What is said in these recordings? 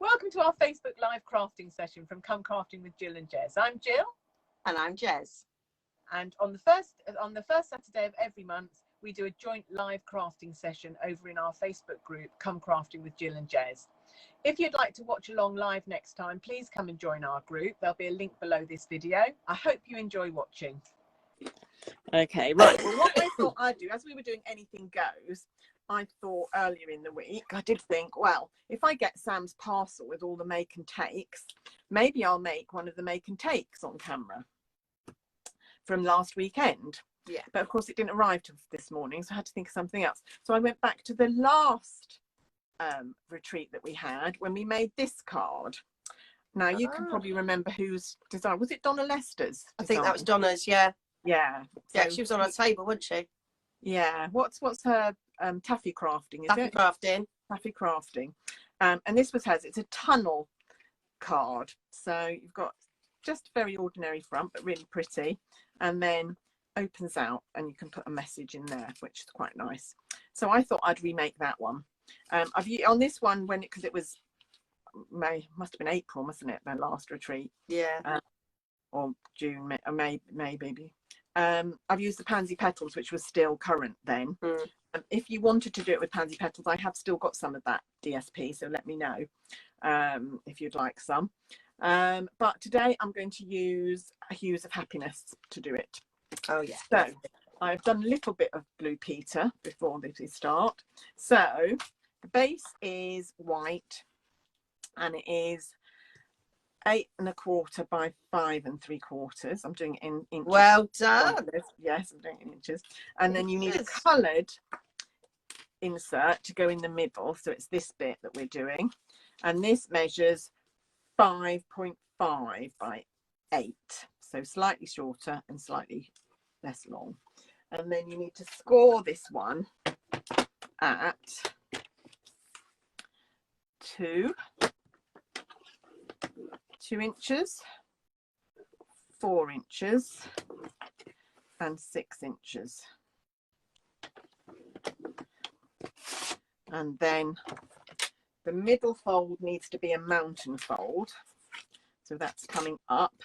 Welcome to our Facebook live crafting session from Come Crafting with Jill and Jez. I'm Jill. And I'm Jez. And on the first Saturday of every month, we do a joint live crafting session over in our Facebook group, Come Crafting with Jill and Jez. If you'd like to watch along live next time, please come and join our group. There'll be a link below this video. I hope you enjoy watching. Okay, right. Well, what I thought I'd do, as we were doing Anything Goes, I thought earlier in the week, I did think, well, if I get Sam's parcel with all the make and takes, maybe I'll make one of the make and takes on camera from last weekend. Yeah. But of course it didn't arrive till this morning, so I had to think of something else. So I went back to the last retreat that we had when we made this card. Now you can probably remember whose design. Was it Donna Lester's design? I think that was Donna's, yeah. Yeah. Yeah, she was on our table, wasn't she? Yeah. What's her taffy crafting, is Taffy it? crafting. Taffy crafting. And this was hers. It's a tunnel card. So you've got just very ordinary front, but really pretty. And then opens out and you can put a message in there, which is quite nice. So I thought I'd remake that one. On this one, because it was May, must have been April, mustn't it? The last retreat. Yeah. Or June, May maybe. I've used the pansy petals, which was still current then. If you wanted to do it with pansy petals, I have still got some of that DSP, so let me know if you'd like some. But today I'm going to use Hues of Happiness to do it. Oh yeah. So I've done a little bit of Blue Peter before we start. So the base is white and it is 8 1/4 by 5 3/4. I'm doing it in inches. Well done. Yes, I'm doing it in inches. And then you need a coloured insert to go in the middle. So it's this bit that we're doing. And this measures 5.5 by 8. So slightly shorter and slightly less long. And then you need to score this one at 2 inches, 4 inches and 6 inches. And then the middle fold needs to be a mountain fold, so that's coming up,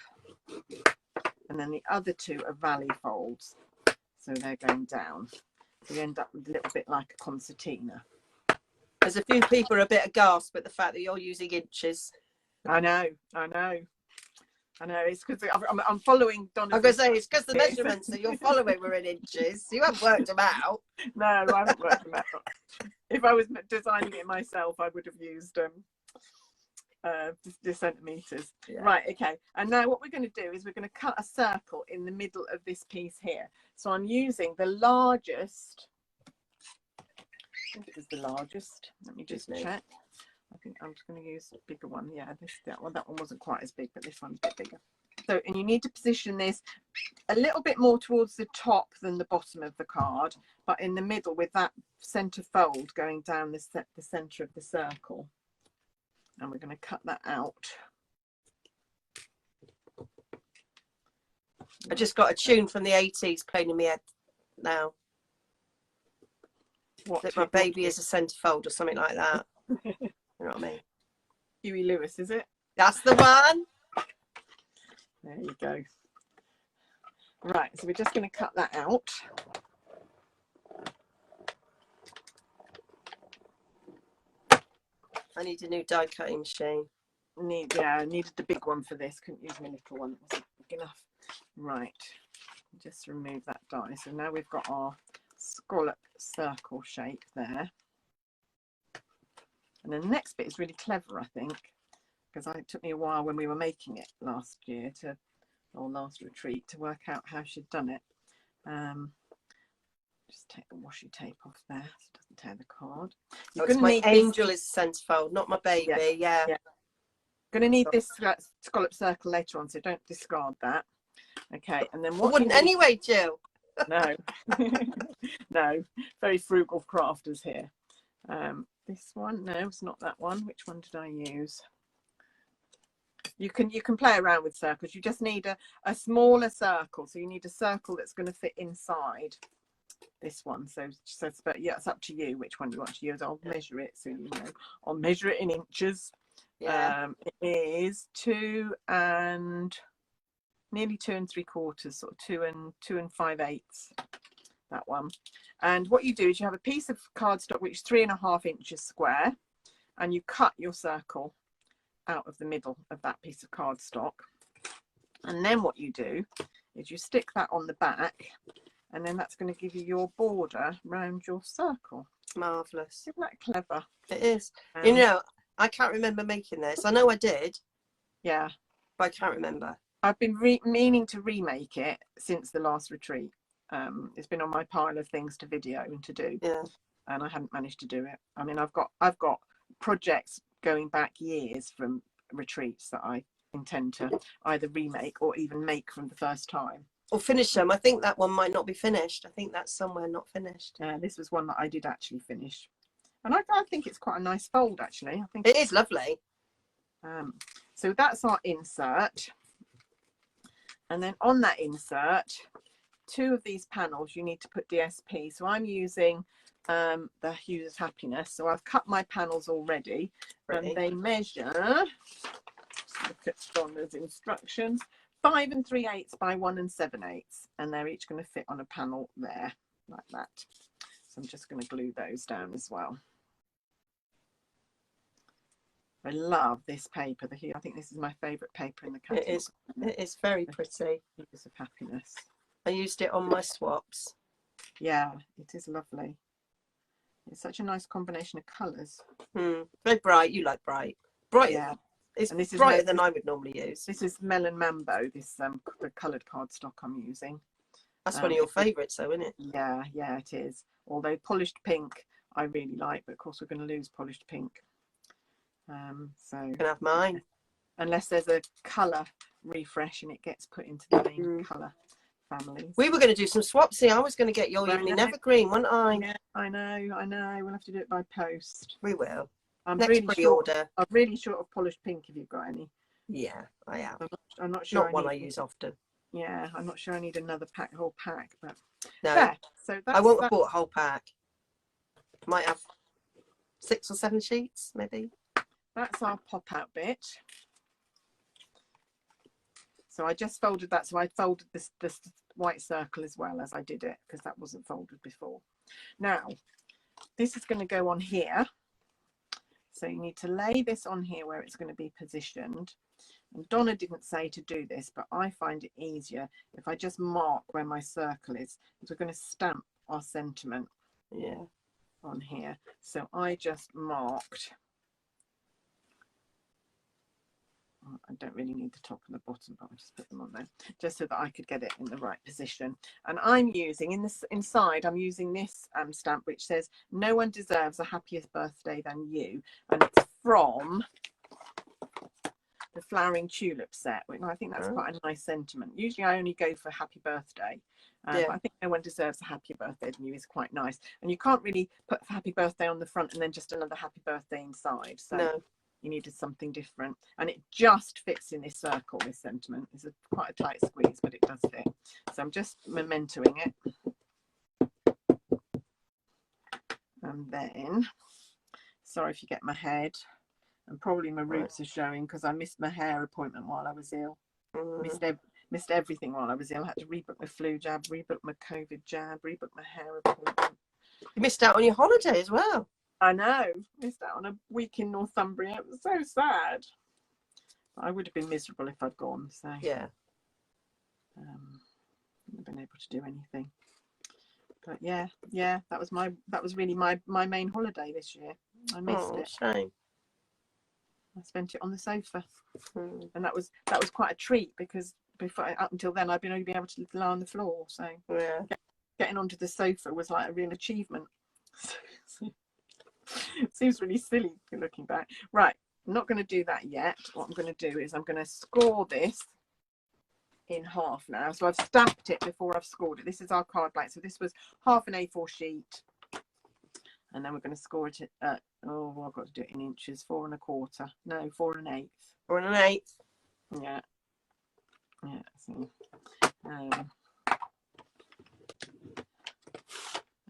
and then the other two are valley folds, so they're going down. So you end up with a little bit like a concertina. There's a few people are a bit aghast at the fact that you're using inches. I know. It's because I'm following Donna's. I'm going to say it's because the measurements that you're following were in inches. You haven't worked them out. No, I haven't worked them out. If I was designing it myself, I would have used the centimeters. Yeah. Right. Okay. And now what we're going to do is we're going to cut a circle in the middle of this piece here. So I'm using the largest. I think it was the largest. Let me just check. I think I'm just going to use a bigger one. Yeah, that one wasn't quite as big, but this one's a bit bigger. So, and you need to position this a little bit more towards the top than the bottom of the card, but in the middle with that center fold going down the center of the circle. And we're going to cut that out. I just got a tune from the 80s playing in my head now. That my baby is a centerfold or something like that. You know what I mean? Huey Lewis, is it? That's the one. There you go. Right, so we're just going to cut that out. I need a new die cutting machine. I needed the big one for this. Couldn't use my little one. It wasn't big enough. Right, just remove that die. So now we've got our scallop circle shape there. And then the next bit is really clever, I think, because it took me a while when we were making it last retreat to work out how she'd done it. Just take the washi tape off there so it doesn't tear the card. You're going to need Angel is centerfold, not my baby. Yeah. Going to need this scallop circle later on, so don't discard that. Okay, and then what? I wouldn't anyway, Jill. No, no, very frugal crafters here. This one, no, it's not that one. Which one did I use? You can play around with circles. You just need a smaller circle. So you need a circle that's going to fit inside this one. But yeah, it's up to you which one you want to use. I'll measure it so you know. I'll measure it in inches. Yeah. It is nearly 2 3/4, sort of 2 5/8, that one. And what you do is you have a piece of cardstock which is 3.5 inches square, and you cut your circle out of the middle of that piece of cardstock. And then what you do is you stick that on the back, and then that's going to give you your border around your circle. Marvellous. Isn't that clever? It is. You know, I can't remember making this. I know I did. Yeah. But I can't remember. I've been meaning to remake it since the last retreat. It's been on my pile of things to video and to do. Yeah. And I hadn't managed to do it. I mean, I've got projects going back years from retreats that I intend to either remake or even make from the first time. Or finish them. I think that one might not be finished. I think that's somewhere not finished. This was one that I did actually finish. And I think it's quite a nice fold, actually. I think it is lovely. So that's our insert. And then on that insert, 2 of these panels, you need to put DSP. So I'm using the Hues of Happiness. So I've cut my panels already. And they measure, look at Donna's instructions, 5 3/8 by 1 7/8. And they're each going to fit on a panel there, like that. So I'm just going to glue those down as well. I love this paper. I think this is my favourite paper in the catalogue. It is very pretty. Hues of Happiness. I used it on my swaps. Yeah, it is lovely. It's such a nice combination of colours. Very bright. You like bright. Bright. Yeah. It's this brighter is than I would normally use. This is Melon Mambo, the coloured cardstock I'm using. That's one of your favourites though, isn't it? Yeah, yeah, it is. Although polished pink I really like, but of course we're going to lose polished pink. So you can have mine. Unless there's a colour refresh and it gets put into the main colour families. We were going to do some swapsy. I was going to get your evening evergreen, wasn't I? Yeah, I know. We'll have to do it by post. We will. I'm Next really pre-order. I'm really short of polished pink if you've got any. Yeah, I have. I'm not sure. Not one I use often. Yeah, I'm not sure I need another whole pack, but no. There. So that's, I won't have bought a whole pack. Might have 6 or 7 sheets, maybe. That's our pop-out bit. So I just folded that. So I folded this white circle as well as I did it, because that wasn't folded before. Now, this is going to go on here. So you need to lay this on here where it's going to be positioned. And Donna didn't say to do this, but I find it easier if I just mark where my circle is, because we're going to stamp our sentiment on here. So I just marked. I don't really need the top and the bottom, but I'll just put them on there just so that I could get it in the right position. And I'm using inside, I'm using this stamp which says, "No one deserves a happier birthday than you." And it's from the Flowering Tulip set. I think that's quite a nice sentiment. Usually I only go for happy birthday. But I think "No one deserves a happier birthday than you" is quite nice. And you can't really put happy birthday on the front and then just another happy birthday inside. So you needed something different. And it just fits in this circle, this sentiment. It's quite a tight squeeze, but it does fit. So I'm just mementoing it. And then, sorry if you get my head. And probably my roots are showing because I missed my hair appointment while I was ill. Missed everything while I was ill. I had to rebook my flu jab, rebook my COVID jab, rebook my hair appointment. You missed out on your holiday as well. I know. Missed out on a week in Northumbria. It was so sad. But I would have been miserable if I'd gone. So yeah. Wouldn't have been able to do anything. But yeah, that was really my main holiday this year. I missed it. Shame. I spent it on the sofa, and that was quite a treat because up until then I'd only been able to lie on the floor. So getting onto the sofa was like a real achievement. It seems really silly looking back. Right, I'm not going to do that yet. What I'm going to do is I'm going to score this in half now. So I've stamped it before I've scored it. This is our card blank. So this was half an A4 sheet. And then we're going to score it at, I've got to do it in inches, 4 1/4. No, 4 1/8. 4 1/8. Yeah. Yeah. So,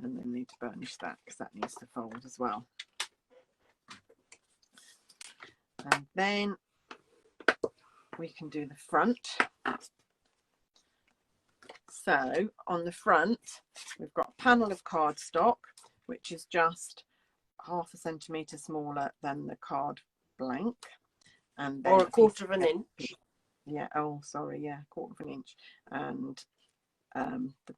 and then need to burnish that because that needs to fold as well. And then we can do the front. So on the front, we've got a panel of cardstock, which is just 1/2 centimetre smaller than the card blank. And then Or a 1/4 of an inch. Yeah, oh, sorry, yeah, 1/4 of an inch. And the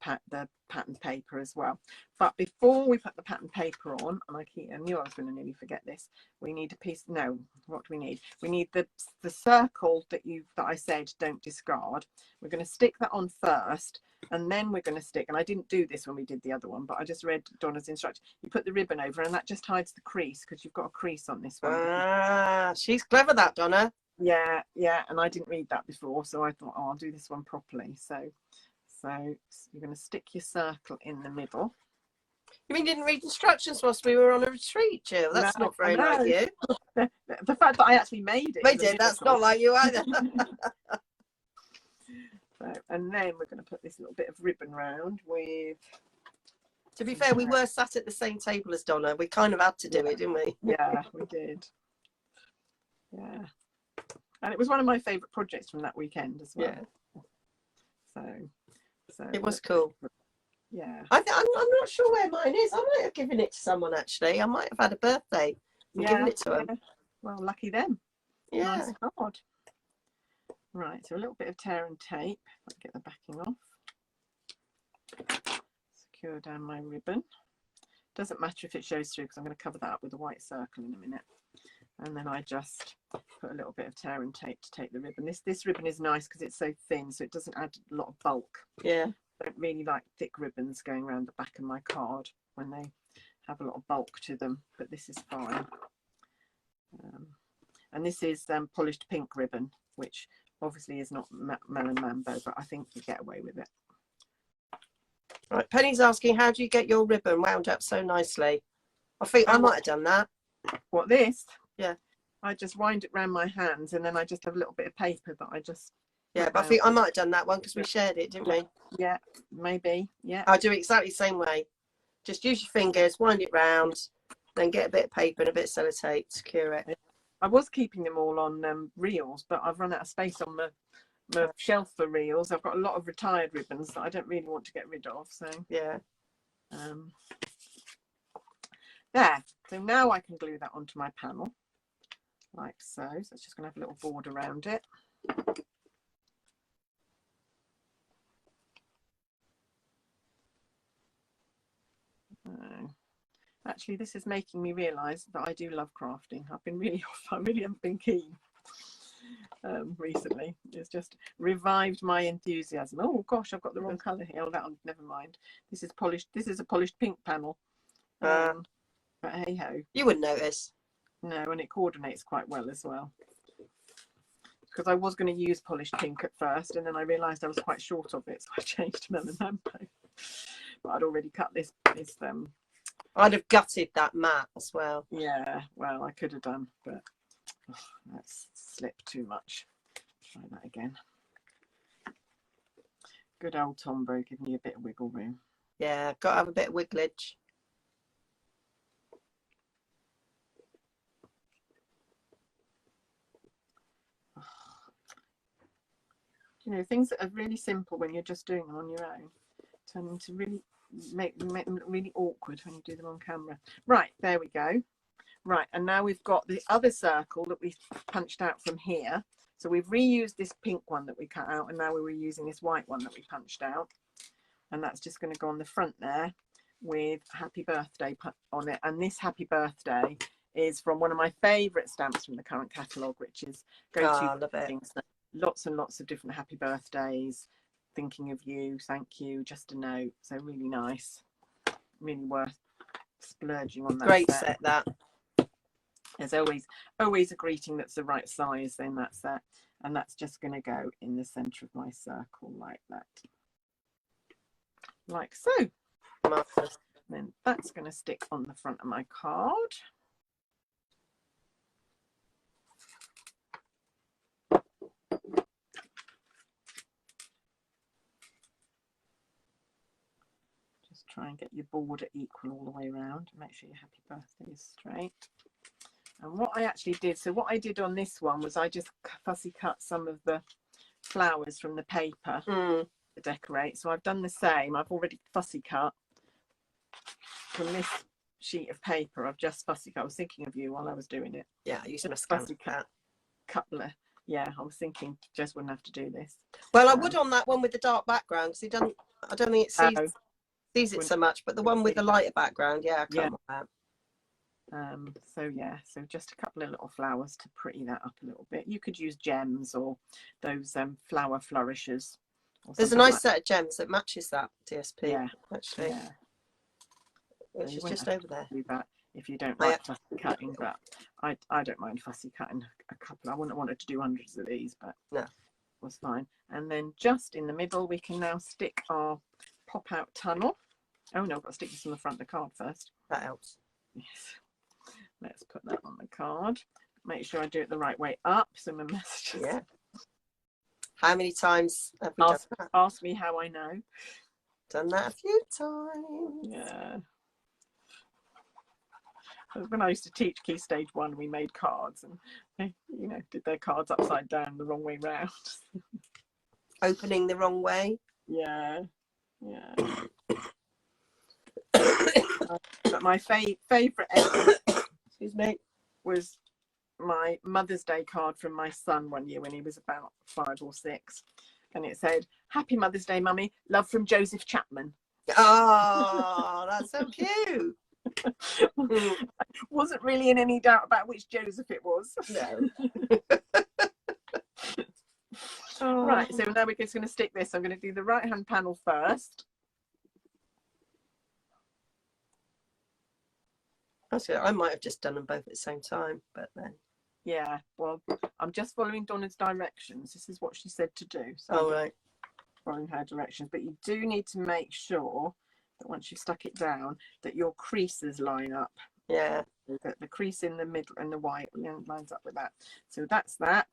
pattern paper as well. But before we put the pattern paper on, and I knew I was going to nearly forget this, we need a piece. No, what do we need? We need the circle that I said don't discard. We're going to stick that on first, and then we're going to stick. And I didn't do this when we did the other one, but I just read Donna's instruction. You put the ribbon over, and that just hides the crease because you've got a crease on this one. Ah, she's clever, that Donna. Yeah, and I didn't read that before, so I thought, oh, I'll do this one properly. So you're going to stick your circle in the middle. You mean you didn't read instructions whilst we were on a retreat, Jill? That's not very like you. The fact that I actually made it. We did. That's not like you either. And then we're going to put this little bit of ribbon round with... To be fair, we were sat at the same table as Donna. We kind of had to do it, didn't we? Yeah, we did. Yeah. And it was one of my favourite projects from that weekend as well. Yeah. So it was cool. Yeah. I'm not sure where mine is. I might have given it to someone, actually. I might have had a birthday and given it to them. Well, lucky them. Yeah. Nice card. Right, so a little bit of tear and tape. I'll get the backing off. Secure down my ribbon. Doesn't matter if it shows through because I'm going to cover that up with a white circle in a minute. And then I just put a little bit of tear and tape to take the ribbon. This ribbon is nice because it's so thin, so it doesn't add a lot of bulk. Yeah. I don't really like thick ribbons going around the back of my card when they have a lot of bulk to them, but this is fine. And this is polished pink ribbon, which obviously is not melon mambo, but I think you get away with it. Right, Penny's asking, how do you get your ribbon wound up so nicely? I think I might have done that. What, this? Yeah. I just wind it around my hands, and then I just have a little bit of paper that I just... Yeah, but I think I might have done that one because we shared it, didn't we? Yeah, maybe. Yeah. I do it exactly the same way. Just use your fingers, wind it round, then get a bit of paper and a bit of sellotape, secure it. I was keeping them all on reels, but I've run out of space on my shelf for reels. I've got a lot of retired ribbons that I don't really want to get rid of. So yeah. There. So now I can glue that onto my panel, like so. So it's just going to have a little board around it. Actually, this is making me realise that I do love crafting. I've been really off. I really haven't been keen recently. It's just revived my enthusiasm. Oh gosh, I've got the wrong colour here. Oh, never mind. This is polished. This is a polished pink panel. But hey ho. You wouldn't notice. No, and it coordinates quite well as well. Because I was going to use polished pink at first, and then I realised I was quite short of it, so I changed to melon mambo. But I'd already cut this. I'd have gutted that mat as well. Yeah, well, I could have done, but that's slipped too much. Try that again. Good old Tombow giving me a bit of wiggle room. Yeah, got to have a bit of wigglage. You know, things that are really simple when you're just doing them on your own turn into really make them look really awkward when you do them on camera. Right, there we go. Right, and now we've got the other circle that we punched out from here. So we've reused this pink one that we cut out, and now we're reusing this white one that we punched out. And that's just going to go on the front there with happy birthday on it. And this happy birthday is from one of my favourite stamps from the current catalogue, which is lots and lots of different happy birthdays. Thinking of you, thank you, just a note. So really nice, really worth splurging on that. Great set that. There's always a greeting that's the right size in that set, and that's just going to go in the centre of my circle like that, like so. Marvelous. Then that's going to stick on the front of my card. Try and get your border equal all the way around. Make sure your happy birthday is straight. And what I actually did, so what I did on this one was I just fussy cut some of the flowers from the paper to decorate. So I've done the same. I've already fussy cut from this sheet of paper. I've just fussy cut. I was thinking of you while I was doing it. Yeah, I used my fussy cut. Couple. Yeah, I was thinking Jez wouldn't have to do this. Well, I would on that one with the dark background because he doesn't. I don't think it sees it so much. But the one with the lighter background, yeah, I can't want that. So yeah, so just a couple of little flowers to pretty that up a little bit. You could use gems or those flower flourishes. There's a nice set of gems that matches that DSP. Yeah, actually. Yeah. Which is just over there. Do that if you don't like fussy cutting, but I don't mind fussy cutting a couple. I wouldn't want it to do hundreds of these, but no, it was fine. And then just in the middle, we can now stick our pop out tunnel. Oh no, I've got to stick this on the front of the card first. That helps. Yes. Let's put that on the card. Make sure I do it the right way up so my messages. Yeah. How many times have we done that? Ask me how I know. Done that a few times. Yeah. When I used to teach Key Stage 1, we made cards and they, you know, did their cards upside down the wrong way round. Opening the wrong way. Yeah. Yeah. But my favourite ever, excuse me, was my Mother's Day card from my son one year when he was about 5 or 6. And it said, "Happy Mother's Day, Mummy. Love from Joseph Chapman." Oh, that's so cute. Wasn't really in any doubt about which Joseph it was. No. Right, so now we're just going to stick this. I'm going to do the right hand panel first. Actually, I might have just done them both at the same time, but then. Yeah, well, I'm just following Donna's directions. This is what she said to do. So all right. Following her directions, but you do need to make sure that once you've stuck it down, that your creases line up. Yeah. That the crease in the middle and the white lines up with that. So that's that.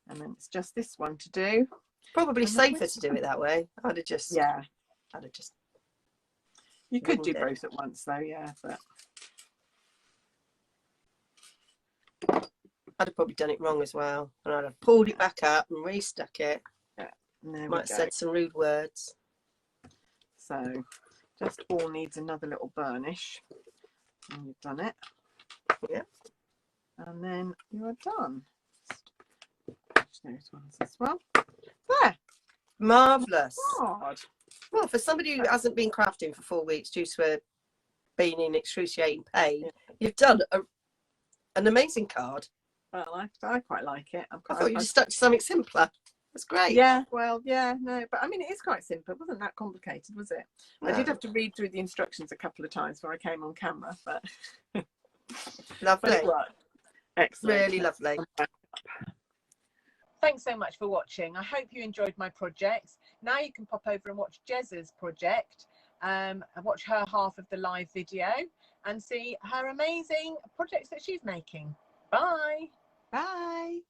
And then it's just this one to do. Probably safer to do it that way. I'd have just. Yeah. I'd have just. You could do both at once though, yeah, but. I'd have probably done it wrong as well. And I'd have pulled it back up and restuck it. Yeah. Might have said some rude words. So just all needs another little burnish. And you've done it. Yeah. And then you are done. Those ones as well. There. Marvellous. God. Well, for somebody who hasn't been crafting for 4 weeks due to being in excruciating pain, you've done an amazing card. Well, I quite like it. I thought you just stuck to something simpler. That's great. Yeah, well, yeah, no, but I mean, it is quite simple. It wasn't that complicated, was it? No. I did have to read through the instructions a couple of times before I came on camera, but lovely. But it worked. Excellent. Really lovely. Thanks so much for watching. I hope you enjoyed my projects. Now you can pop over and watch Jez's project, and watch her half of the live video and see her amazing projects that she's making. Bye. Bye.